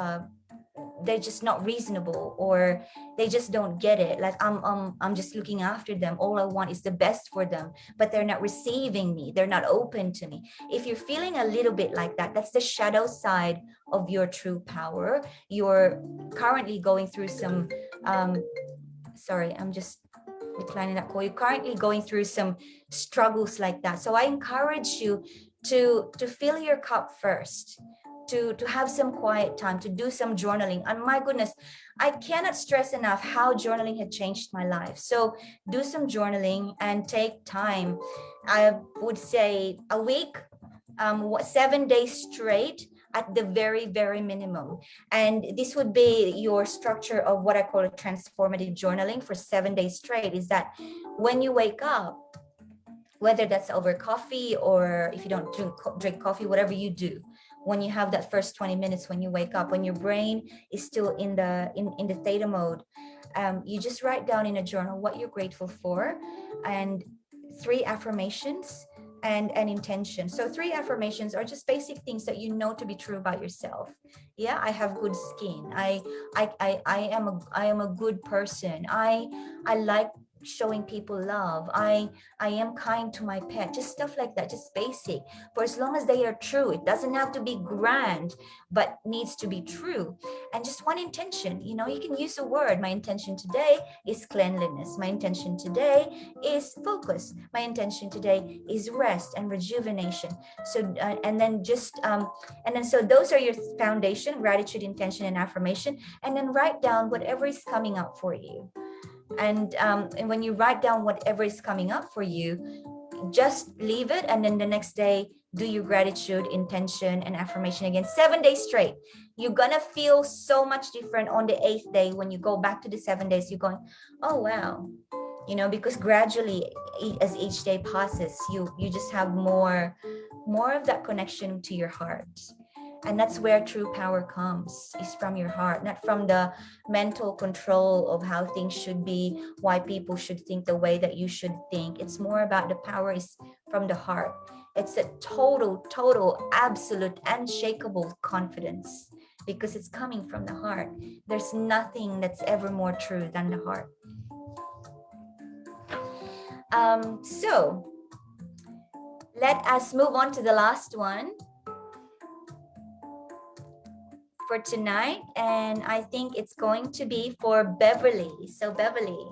A: they're just not reasonable, or they just don't get it. Like I'm just looking after them. All I want is the best for them, but they're not receiving me. They're not open to me. If you're feeling a little bit like that, that's the shadow side of your true power. You're currently going through some, sorry, I'm just declining that call. You're currently going through some struggles like that. So I encourage you to fill your cup first, to have some quiet time, to do some journaling. And my goodness, I cannot stress enough how journaling had changed my life. So do some journaling and take time. I would say a week, 7 days straight at the very, very minimum. And this would be your structure of what I call a transformative journaling for 7 days straight, is that when you wake up, whether that's over coffee, or if you don't drink coffee, whatever you do, when you have that first 20 minutes when you wake up, when your brain is still in the theta mode, you just write down in a journal what you're grateful for, and 3 affirmations and an intention. So 3 affirmations are just basic things that you know to be true about yourself. Yeah, I have good skin. I am a good person. I like showing people love. I am kind to my pet. Just stuff like that, just basic. For as long as they are true, it doesn't have to be grand, but needs to be true. And just one intention, you know, you can use a word. My intention today is cleanliness. My intention today is focus. My intention today is rest and rejuvenation. So and then so those are your foundation: gratitude, intention, and affirmation. And then write down whatever is coming up for you. And when you write down whatever is coming up for you, just leave it, and then the next day do your gratitude, intention, and affirmation again, 7 days straight. You're gonna feel so much different on the 8th day. When you go back to the 7 days, you're going, oh wow, you know, because gradually as each day passes, you just have more of that connection to your heart. And that's where true power comes, is from your heart, not from the mental control of how things should be, why people should think the way that you should think. It's more about the power is from the heart. It's a total, absolute, unshakable confidence, because it's coming from the heart. There's nothing that's ever more true than the heart. So let us move on to the last one for tonight, and I think it's going to be for Beverly. So Beverly,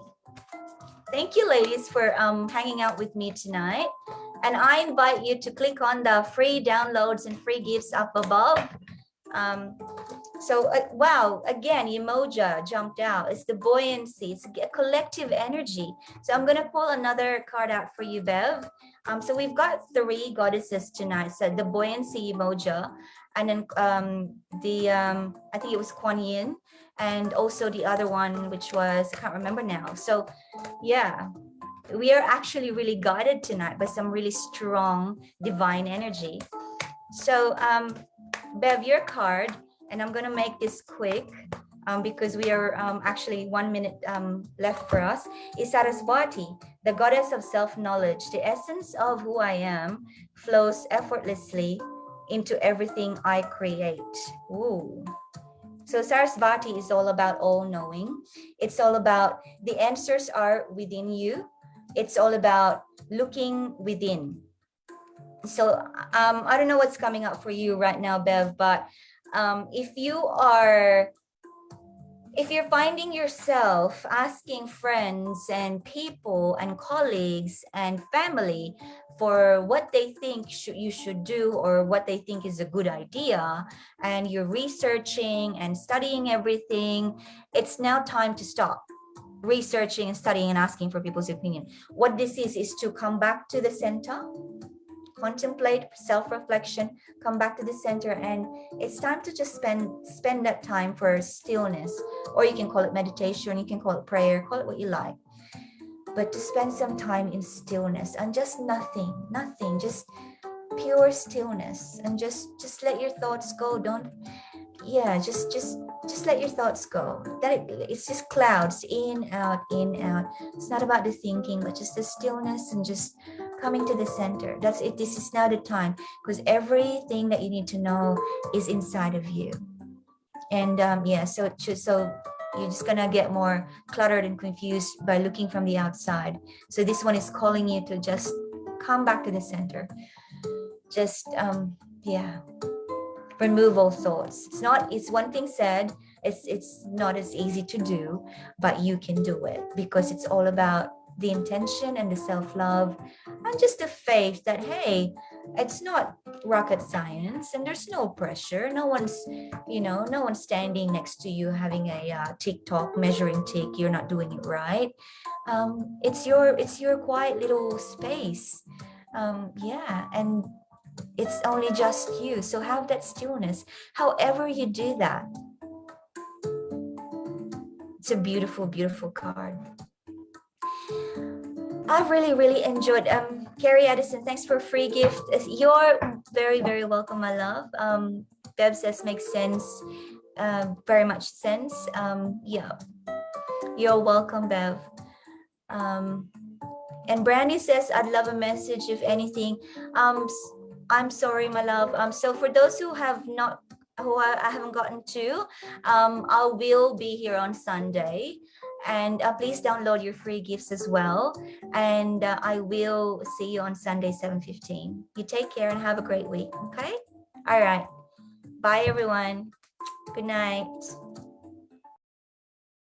A: thank you ladies for hanging out with me tonight, and I invite you to click on the free downloads and free gifts up above. Wow, again, Emoja jumped out. It's the buoyancy. It's a collective energy. So I'm going to pull another card out for you, Bev. So we've got 3 goddesses tonight. So the buoyancy Emoja, and then I think it was Kuan Yin, and also the other one, which was, I can't remember now. So yeah, we are actually really guided tonight by some really strong divine energy. So Bev, your card, and I'm going to make this quick because we are actually 1 minute left for us, is Sarasvati, the goddess of self-knowledge. The essence of who I am flows effortlessly into everything I create. Ooh. So Sarasvati is all about all-knowing. It's all about the answers are within you. It's all about looking within. So I don't know what's coming up for you right now, Bev, but if you're finding yourself asking friends and people and colleagues and family for what they think you should do, or what they think is a good idea, and you're researching and studying everything, it's now time to stop researching and studying and asking for people's opinion. What this is to come back to the center, contemplate, self-reflection, come back to the center, and it's time to just spend that time for stillness, or you can call it meditation, you can call it prayer, call it what you like, but to spend some time in stillness and just nothing, just pure stillness, and just let your thoughts go. Just let your thoughts go. It's just clouds, in, out, in, out. It's not about the thinking, but just the stillness and just coming to the center. That's it. This is now the time, because everything that you need to know is inside of you. And yeah, so you're just gonna get more cluttered and confused by looking from the outside. So this one is calling you to just come back to the center. Just yeah, remove all thoughts. It's one thing said, it's not as easy to do, but you can do it, because it's all about the intention and the self-love and just the faith that, hey, it's not rocket science and there's no pressure. No one's, no one's standing next to you having a TikTok measuring tick. You're not doing it right. It's your quiet little space. Yeah, and it's only just you. So have that stillness. However you do that, it's a beautiful, beautiful card. I really, really enjoyed. Carrie Addison, thanks for a free gift. You're very, very welcome, my love. Bev says makes sense. Very much sense. Yeah, you're welcome, Bev. And Brandy says, I'd love a message if anything. I'm sorry, my love. So for those who have not, who I haven't gotten to, I will be here on Sunday. And please download your free gifts as well. And I will see you on Sunday, 7:15. You take care and have a great week, okay? All right. Bye, everyone. Good night.